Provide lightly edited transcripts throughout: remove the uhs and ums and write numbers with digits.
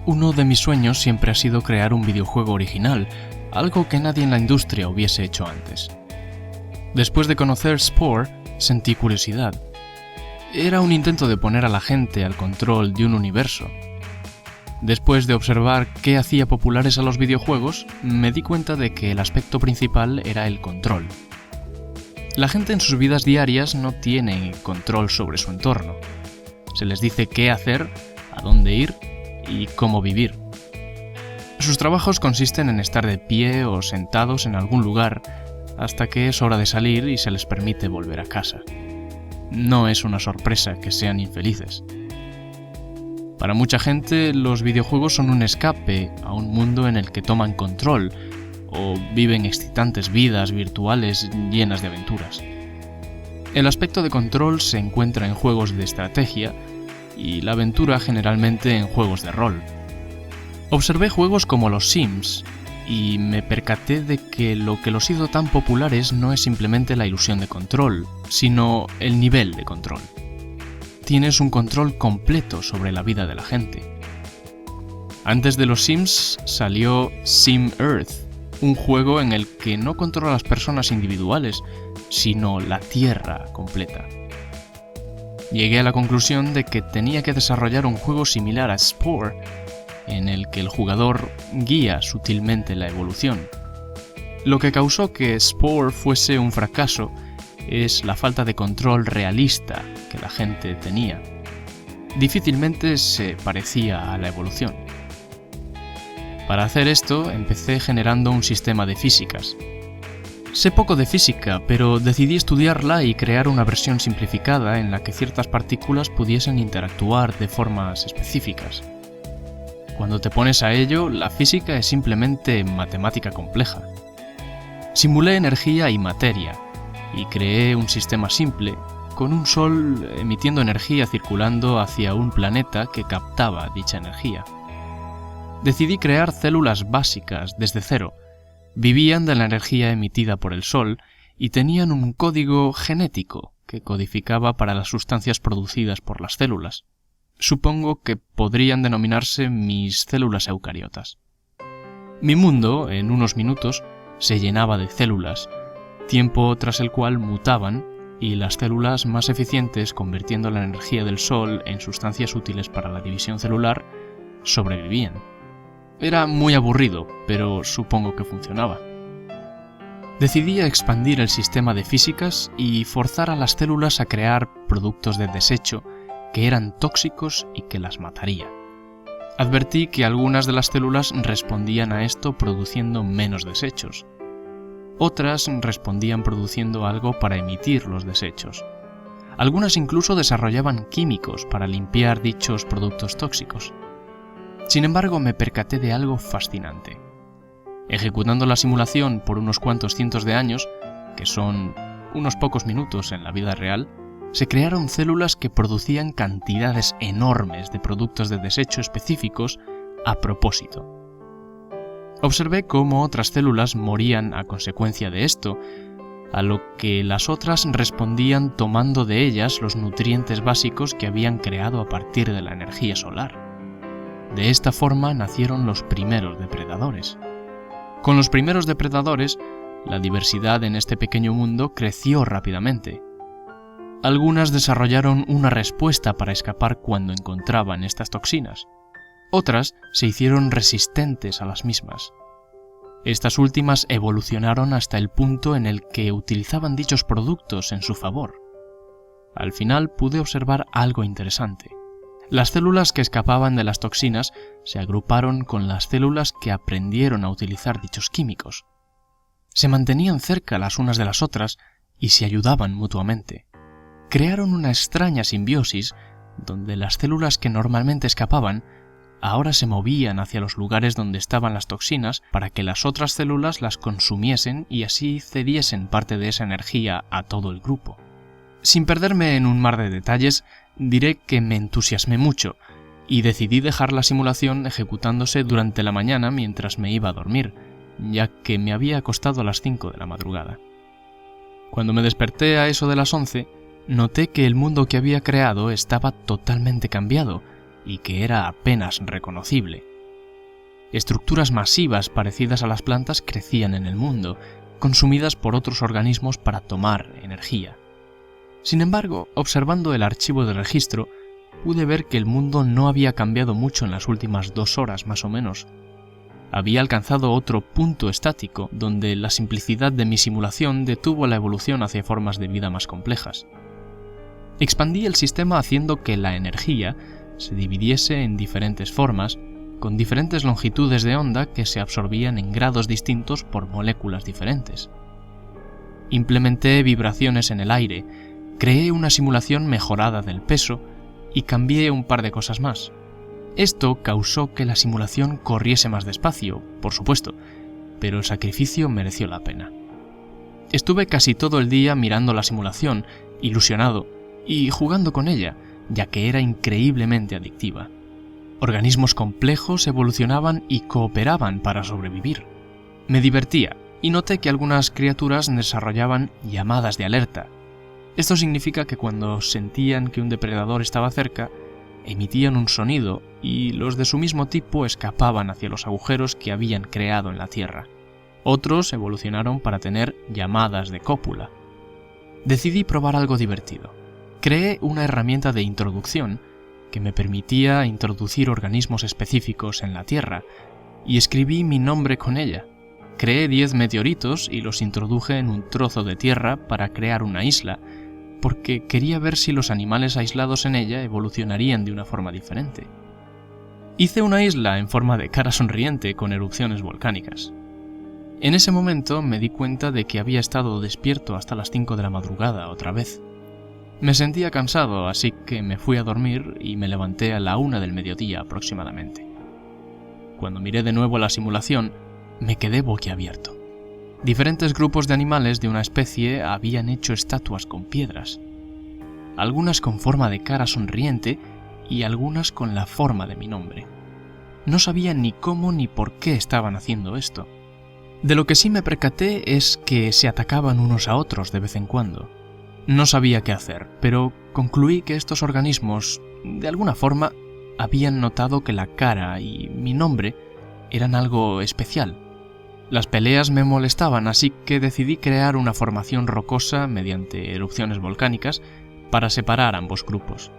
Uno de mis sueños siempre ha sido crear un videojuego original, algo que nadie en la industria hubiese hecho antes. Después de conocer Spore, sentí curiosidad. Era un intento de poner a la gente al control de un universo. Después de observar qué hacía populares a los videojuegos, me di cuenta de que el aspecto principal era el control. La gente en sus vidas diarias no tiene control sobre su entorno. Se les dice qué hacer, a dónde ir y cómo vivir. Sus trabajos consisten en estar de pie o sentados en algún lugar hasta que es hora de salir y se les permite volver a casa. No es una sorpresa que sean infelices. Para mucha gente, los videojuegos son un escape a un mundo en el que toman control o viven excitantes vidas virtuales llenas de aventuras. El aspecto de control se encuentra en juegos de estrategia y la aventura generalmente en juegos de rol. Observé juegos como los Sims y me percaté de que lo que los hizo tan populares no es simplemente la ilusión de control, sino el nivel de control. Tienes un control completo sobre la vida de la gente. Antes de los Sims salió Sim Earth, un juego en el que no controla a las personas individuales, sino la Tierra completa. Llegué a la conclusión de que tenía que desarrollar un juego similar a Spore, en el que el jugador guía sutilmente la evolución. Lo que causó que Spore fuese un fracaso es la falta de control realista que la gente tenía. Difícilmente se parecía a la evolución. Para hacer esto, empecé generando un sistema de físicas. Sé poco de física, pero decidí estudiarla y crear una versión simplificada en la que ciertas partículas pudiesen interactuar de formas específicas. Cuando te pones a ello, la física es simplemente matemática compleja. Simulé energía y materia, y creé un sistema simple, con un sol emitiendo energía circulando hacia un planeta que captaba dicha energía. Decidí crear células básicas desde cero. Vivían de la energía emitida por el sol y tenían un código genético que codificaba para las sustancias producidas por las células. Supongo que podrían denominarse mis células eucariotas. Mi mundo, en unos minutos, se llenaba de células, tiempo tras el cual mutaban y las células más eficientes, convirtiendo la energía del sol en sustancias útiles para la división celular, sobrevivían. Era muy aburrido, pero supongo que funcionaba. Decidí expandir el sistema de físicas y forzar a las células a crear productos de desecho que eran tóxicos y que las mataría. Advertí que algunas de las células respondían a esto produciendo menos desechos. Otras respondían produciendo algo para emitir los desechos. Algunas incluso desarrollaban químicos para limpiar dichos productos tóxicos. Sin embargo, me percaté de algo fascinante. Ejecutando la simulación por unos cuantos cientos de años, que son unos pocos minutos en la vida real, se crearon células que producían cantidades enormes de productos de desecho específicos a propósito. Observé cómo otras células morían a consecuencia de esto, a lo que las otras respondían tomando de ellas los nutrientes básicos que habían creado a partir de la energía solar. De esta forma nacieron los primeros depredadores. Con los primeros depredadores, la diversidad en este pequeño mundo creció rápidamente. Algunas desarrollaron una respuesta para escapar cuando encontraban estas toxinas. Otras se hicieron resistentes a las mismas. Estas últimas evolucionaron hasta el punto en el que utilizaban dichos productos en su favor. Al final pude observar algo interesante. Las células que escapaban de las toxinas se agruparon con las células que aprendieron a utilizar dichos químicos. Se mantenían cerca las unas de las otras y se ayudaban mutuamente. Crearon una extraña simbiosis donde las células que normalmente escapaban ahora se movían hacia los lugares donde estaban las toxinas para que las otras células las consumiesen y así cediesen parte de esa energía a todo el grupo. Sin perderme en un mar de detalles, diré que me entusiasmé mucho y decidí dejar la simulación ejecutándose durante la mañana mientras me iba a dormir, ya que me había acostado a las 5 de la madrugada. Cuando me desperté a eso de las 11, noté que el mundo que había creado estaba totalmente cambiado y que era apenas reconocible. estructuras masivas parecidas a las plantas crecían en el mundo, consumidas por otros organismos para tomar energía. Sin embargo, observando el archivo de registro, pude ver que el mundo no había cambiado mucho en las últimas 2 horas más o menos. Había alcanzado otro punto estático, donde la simplicidad de mi simulación detuvo la evolución hacia formas de vida más complejas. Expandí el sistema haciendo que la energía se dividiese en diferentes formas, con diferentes longitudes de onda que se absorbían en grados distintos por moléculas diferentes. Implementé vibraciones en el aire, creé una simulación mejorada del peso y cambié un par de cosas más. Esto causó que la simulación corriese más despacio, por supuesto, pero el sacrificio mereció la pena. Estuve casi todo el día mirando la simulación, ilusionado, y jugando con ella, ya que era increíblemente adictiva. Organismos complejos evolucionaban y cooperaban para sobrevivir. Me divertía, y noté que algunas criaturas desarrollaban llamadas de alerta. Esto significa que cuando sentían que un depredador estaba cerca, emitían un sonido y los de su mismo tipo escapaban hacia los agujeros que habían creado en la Tierra. Otros evolucionaron para tener llamadas de cópula. Decidí probar algo divertido. Creé una herramienta de introducción que me permitía introducir organismos específicos en la Tierra y escribí mi nombre con ella. Creé 10 meteoritos y los introduje en un trozo de tierra para crear una isla, porque quería ver si los animales aislados en ella evolucionarían de una forma diferente. Hice una isla en forma de cara sonriente con erupciones volcánicas. En ese momento me di cuenta de que había estado despierto hasta las 5 de la madrugada otra vez. Me sentía cansado, así que me fui a dormir y me levanté a la 1 del mediodía aproximadamente. Cuando miré de nuevo la simulación, me quedé boquiabierto. Diferentes grupos de animales de una especie habían hecho estatuas con piedras, algunas con forma de cara sonriente y algunas con la forma de mi nombre. No sabía ni cómo ni por qué estaban haciendo esto. De lo que sí me percaté es que se atacaban unos a otros de vez en cuando. No sabía qué hacer, pero concluí que estos organismos, de alguna forma, habían notado que la cara y mi nombre eran algo especial. Las peleas me molestaban, así que decidí crear una formación rocosa mediante erupciones volcánicas para separar ambos grupos.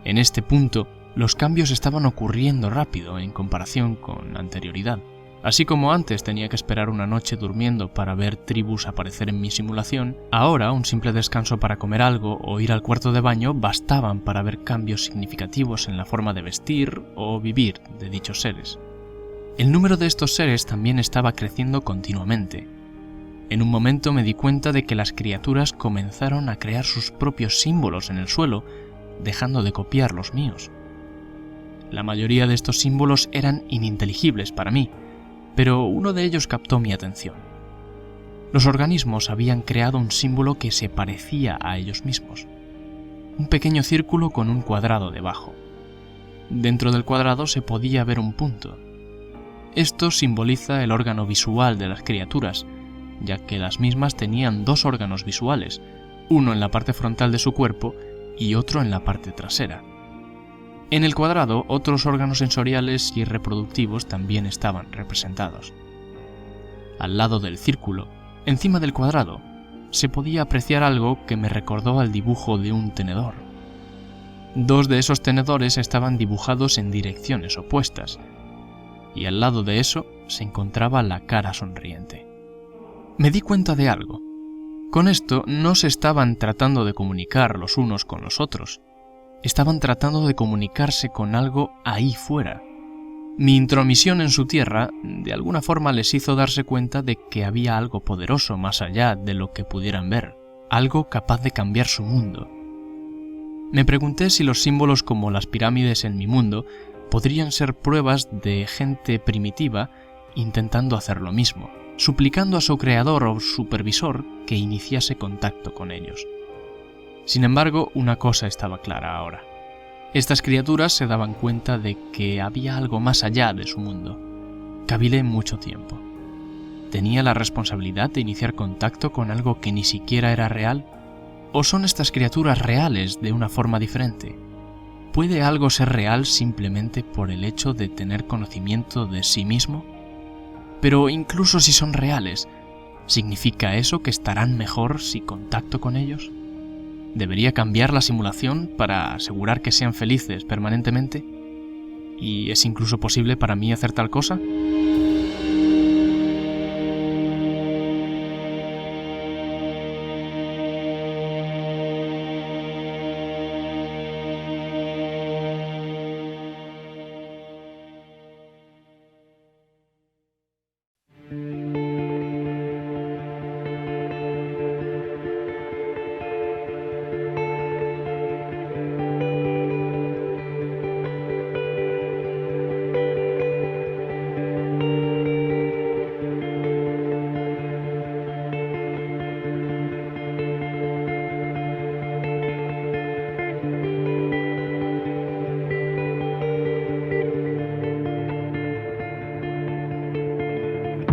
En este punto, los cambios estaban ocurriendo rápido en comparación con anterioridad. Así como antes tenía que esperar una noche durmiendo para ver tribus aparecer en mi simulación, ahora un simple descanso para comer algo o ir al cuarto de baño bastaban para ver cambios significativos en la forma de vestir o vivir de dichos seres. El número de estos seres también estaba creciendo continuamente. En un momento me di cuenta de que las criaturas comenzaron a crear sus propios símbolos en el suelo, dejando de copiar los míos. La mayoría de estos símbolos eran ininteligibles para mí, pero uno de ellos captó mi atención. Los organismos habían creado un símbolo que se parecía a ellos mismos. Un pequeño círculo con un cuadrado debajo. Dentro del cuadrado se podía ver un punto. Esto simboliza el órgano visual de las criaturas, ya que las mismas tenían 2 órganos visuales, uno en la parte frontal de su cuerpo y otro en la parte trasera. En el cuadrado, otros órganos sensoriales y reproductivos también estaban representados. Al lado del círculo, encima del cuadrado, se podía apreciar algo que me recordó al dibujo de un tenedor. 2 de esos tenedores estaban dibujados en direcciones opuestas, y al lado de eso se encontraba la cara sonriente. Me di cuenta de algo. Con esto no se estaban tratando de comunicar los unos con los otros. Estaban tratando de comunicarse con algo ahí fuera. Mi intromisión en su tierra de alguna forma les hizo darse cuenta de que había algo poderoso más allá de lo que pudieran ver, algo capaz de cambiar su mundo. Me pregunté si los símbolos como las pirámides en mi mundo podrían ser pruebas de gente primitiva intentando hacer lo mismo, suplicando a su creador o supervisor que iniciase contacto con ellos. Sin embargo, una cosa estaba clara ahora. Estas criaturas se daban cuenta de que había algo más allá de su mundo. Cavilé mucho tiempo. ¿Tenía la responsabilidad de iniciar contacto con algo que ni siquiera era real? ¿O son estas criaturas reales de una forma diferente? ¿Puede algo ser real simplemente por el hecho de tener conocimiento de sí mismo? Pero incluso si son reales, ¿significa eso que estarán mejor si contacto con ellos? ¿Debería cambiar la simulación para asegurar que sean felices permanentemente? ¿Y es incluso posible para mí hacer tal cosa?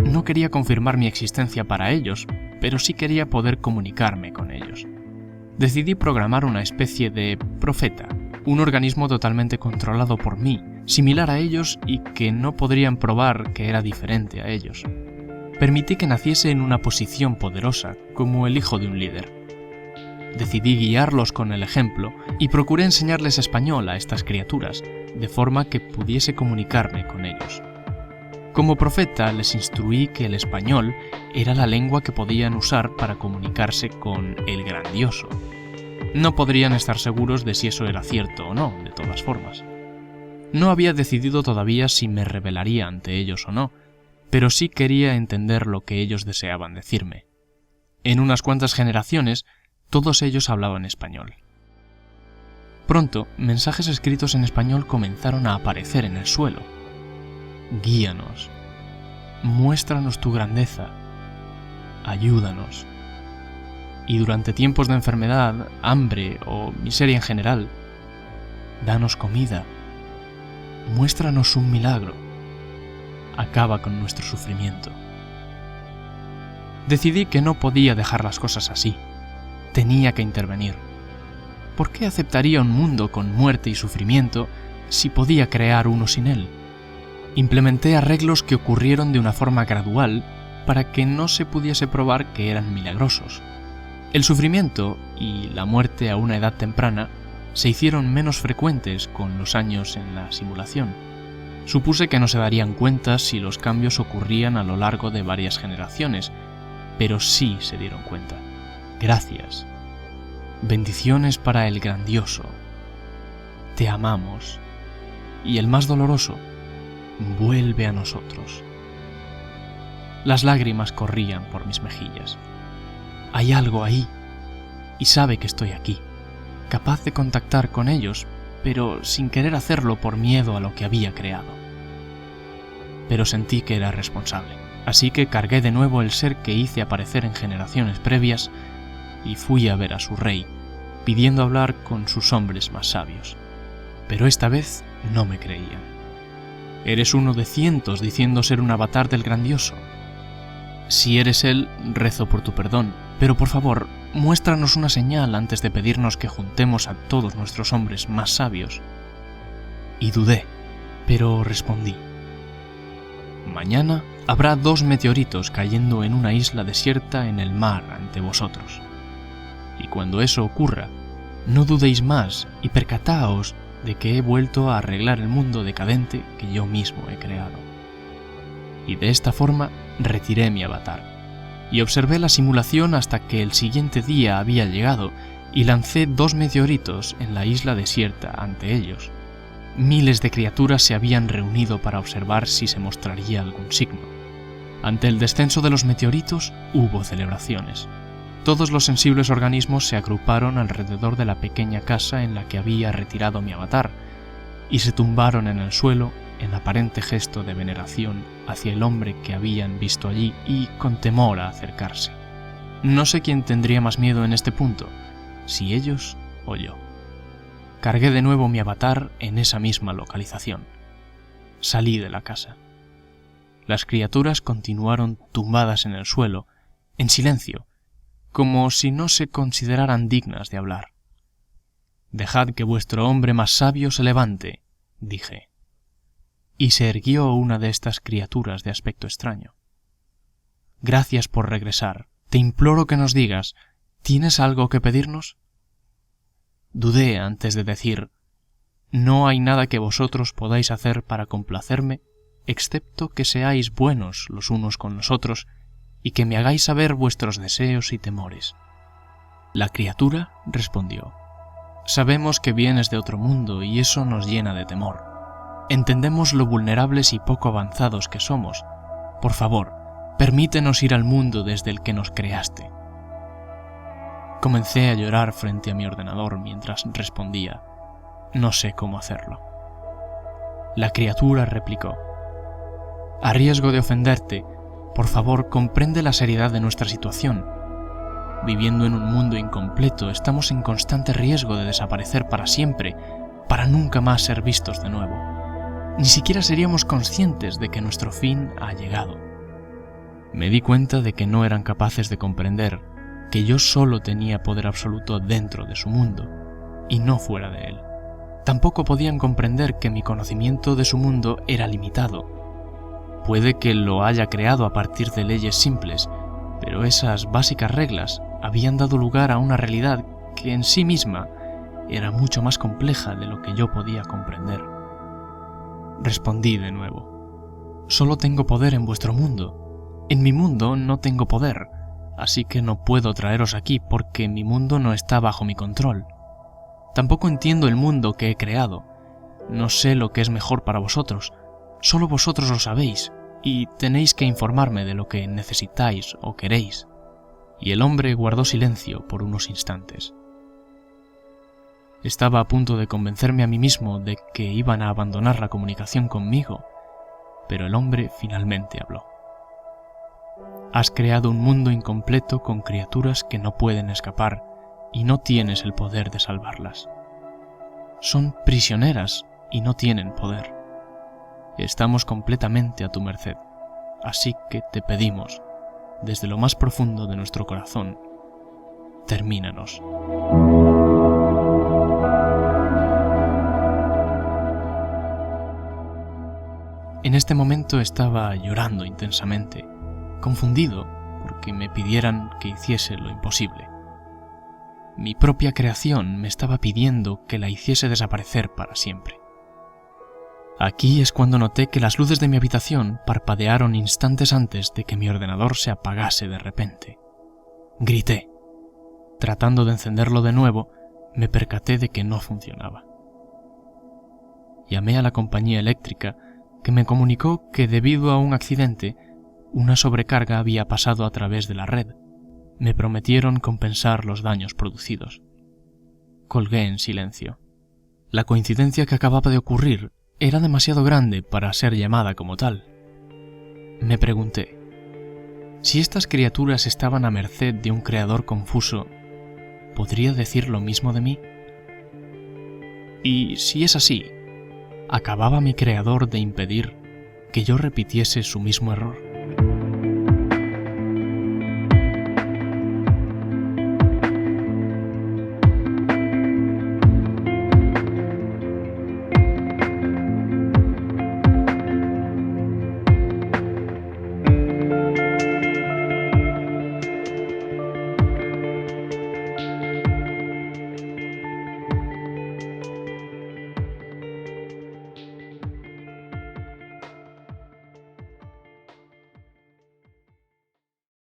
No quería confirmar mi existencia para ellos, pero sí quería poder comunicarme con ellos. Decidí programar una especie de profeta, un organismo totalmente controlado por mí, similar a ellos y que no podrían probar que era diferente a ellos. Permití que naciese en una posición poderosa, como el hijo de un líder. Decidí guiarlos con el ejemplo y procuré enseñarles español a estas criaturas, de forma que pudiese comunicarme con ellos. Como profeta les instruí que el español era la lengua que podían usar para comunicarse con el grandioso. No podrían estar seguros de si eso era cierto o no, de todas formas. No había decidido todavía si me rebelaría ante ellos o no, pero sí quería entender lo que ellos deseaban decirme. En unas cuantas generaciones, todos ellos hablaban español. Pronto, mensajes escritos en español comenzaron a aparecer en el suelo. Guíanos, muéstranos tu grandeza, ayúdanos. Y durante tiempos de enfermedad, hambre o miseria en general, danos comida, muéstranos un milagro, acaba con nuestro sufrimiento. Decidí que no podía dejar las cosas así, tenía que intervenir. ¿Por qué aceptaría un mundo con muerte y sufrimiento si podía crear uno sin él? Implementé arreglos que ocurrieron de una forma gradual para que no se pudiese probar que eran milagrosos. El sufrimiento y la muerte a una edad temprana se hicieron menos frecuentes con los años en la simulación. Supuse que no se darían cuenta si los cambios ocurrían a lo largo de varias generaciones, pero sí se dieron cuenta. Gracias. Bendiciones para el grandioso. Te amamos. Y el más doloroso, vuelve a nosotros. Las lágrimas corrían por mis mejillas. Hay algo ahí, y sabe que estoy aquí, capaz de contactar con ellos, pero sin querer hacerlo por miedo a lo que había creado. Pero sentí que era responsable, así que cargué de nuevo el ser que hice aparecer en generaciones previas y fui a ver a su rey, pidiendo hablar con sus hombres más sabios. Pero esta vez no me creían. Eres uno de cientos diciendo ser un avatar del grandioso. Si eres él, rezo por tu perdón, pero por favor, muéstranos una señal antes de pedirnos que juntemos a todos nuestros hombres más sabios. Y dudé, pero respondí. Mañana habrá 2 meteoritos cayendo en una isla desierta en el mar ante vosotros. Y cuando eso ocurra, no dudéis más y percataos de que he vuelto a arreglar el mundo decadente que yo mismo he creado. Y de esta forma retiré mi avatar, y observé la simulación hasta que el siguiente día había llegado y lancé 2 meteoritos en la isla desierta ante ellos. Miles de criaturas se habían reunido para observar si se mostraría algún signo. Ante el descenso de los meteoritos hubo celebraciones. Todos los sensibles organismos se agruparon alrededor de la pequeña casa en la que había retirado mi avatar y se tumbaron en el suelo en aparente gesto de veneración hacia el hombre que habían visto allí y con temor a acercarse. No sé quién tendría más miedo en este punto, si ellos o yo. Cargué de nuevo mi avatar en esa misma localización. Salí de la casa. Las criaturas continuaron tumbadas en el suelo, en silencio, como si no se consideraran dignas de hablar. Dejad que vuestro hombre más sabio se levante, dije. Y se erguió una de estas criaturas de aspecto extraño. Gracias por regresar. Te imploro que nos digas, ¿tienes algo que pedirnos? Dudé antes de decir, no hay nada que vosotros podáis hacer para complacerme, excepto que seáis buenos los unos con los otros y que me hagáis saber vuestros deseos y temores. La criatura respondió, sabemos que vienes de otro mundo y eso nos llena de temor. Entendemos lo vulnerables y poco avanzados que somos. Por favor, permítenos ir al mundo desde el que nos creaste. Comencé a llorar frente a mi ordenador mientras respondía, no sé cómo hacerlo. La criatura replicó, a riesgo de ofenderte, por favor, comprende la seriedad de nuestra situación. Viviendo en un mundo incompleto, estamos en constante riesgo de desaparecer para siempre, para nunca más ser vistos de nuevo. Ni siquiera seríamos conscientes de que nuestro fin ha llegado. Me di cuenta de que no eran capaces de comprender que yo solo tenía poder absoluto dentro de su mundo, y no fuera de él. Tampoco podían comprender que mi conocimiento de su mundo era limitado. Puede que lo haya creado a partir de leyes simples, pero esas básicas reglas habían dado lugar a una realidad que en sí misma era mucho más compleja de lo que yo podía comprender. Respondí de nuevo. Solo tengo poder en vuestro mundo. En mi mundo no tengo poder, así que no puedo traeros aquí porque mi mundo no está bajo mi control. Tampoco entiendo el mundo que he creado. No sé lo que es mejor para vosotros. Solo vosotros lo sabéis, y tenéis que informarme de lo que necesitáis o queréis. Y el hombre guardó silencio por unos instantes. Estaba a punto de convencerme a mí mismo de que iban a abandonar la comunicación conmigo, pero el hombre finalmente habló. Has creado un mundo incompleto con criaturas que no pueden escapar y no tienes el poder de salvarlas. Son prisioneras y no tienen poder. Estamos completamente a tu merced, así que te pedimos, desde lo más profundo de nuestro corazón, termínanos. En este momento estaba llorando intensamente, confundido porque me pidieran que hiciese lo imposible. Mi propia creación me estaba pidiendo que la hiciese desaparecer para siempre. Aquí es cuando noté que las luces de mi habitación parpadearon instantes antes de que mi ordenador se apagase de repente. Grité. Tratando de encenderlo de nuevo, me percaté de que no funcionaba. Llamé a la compañía eléctrica, que me comunicó que debido a un accidente, una sobrecarga había pasado a través de la red. Me prometieron compensar los daños producidos. Colgué en silencio. La coincidencia que acababa de ocurrir era demasiado grande para ser llamada como tal. Me pregunté, si estas criaturas estaban a merced de un creador confuso, ¿podría decir lo mismo de mí? Y si es así, ¿acababa mi creador de impedir que yo repitiese su mismo error?